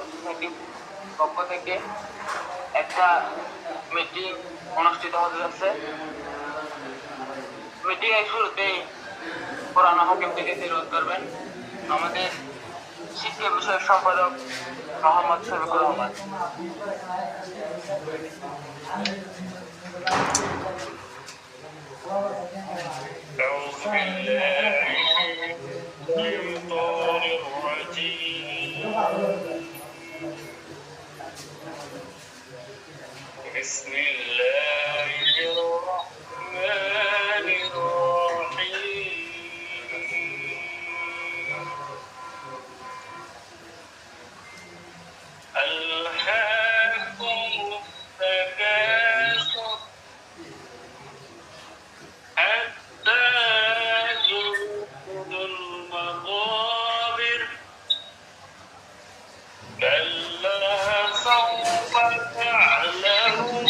সোসাইটির পক্ষ থেকে একটা মিটিং অনুষ্ঠিত হতে যাচ্ছে। মিটিং এর শুরুতেই কোরআন হাকিম থেকে তিলাওয়াত করবেন আমাদের শিক্ষা বিষয়ক সম্পাদক মোহাম্মদ শফিকুর রহমান। بسم الله الرحمن الرحيم ألهاكم التكاثر حتى زرتم المقابر كلا سوف تعلمون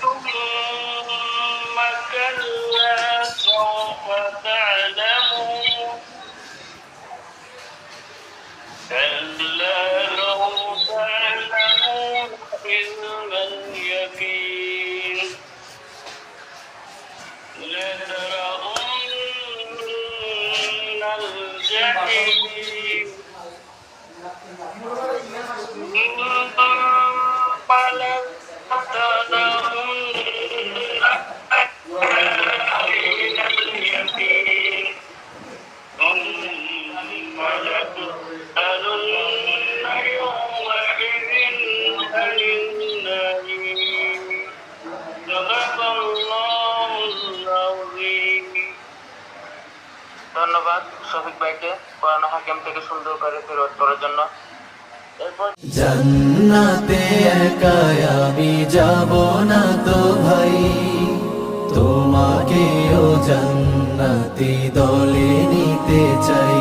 ثم كلا سوف تعلمون كلا لو تعلمون علم اليقين لترون الجحيم فلا ترون علم اليقين ثم لتسألن يومئذ عن النعيم صدق الله العظيم। ধন্যবাদ শফিক ভাইকে কোরআন হাকিম থেকে সুন্দর করে তিলাওয়াত করার জন্য। জান্নাতে একা আমি যাব না তো ভাই, তোমাকেও জান্নাতি দলে নিতে চাই।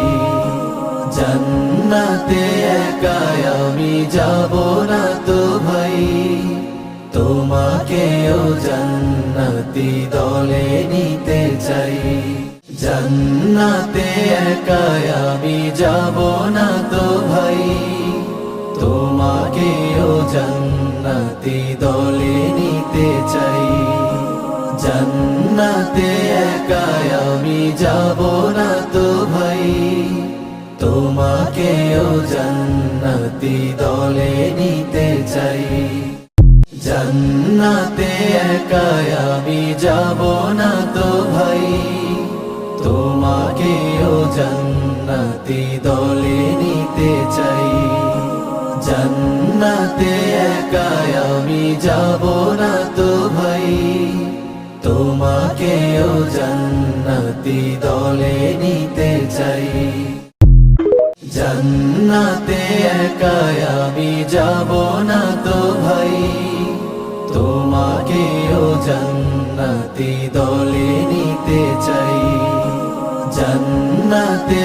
জান্নাতে একা আমি যাব না তো ভাই, তোমাকেও জান্নাতি দলে নিতে চাই। জান্নাতে একা আমি যাব না তো ভাই, তোমাকেও জান্নাতি দলে নিতে চাই। জান্নাতে একা আমি যাব না তো ভাই, তোমাকেও জান্নাতি দলে নিতে চাই। জান্নাতে একা আমি যাব না তো ভাই, তোমাকেও জান্নাতি দলে নিতে চাই। জান্নাতে একা আমি যাব না তো ভাই, তোমাকেও জান্নাতি দলে নিতে চাই। জান্নাতে একা আমি যাব না তো ভাই, তোমাকেও জান্নাতি দলে নিতে চাই। জান্নাতে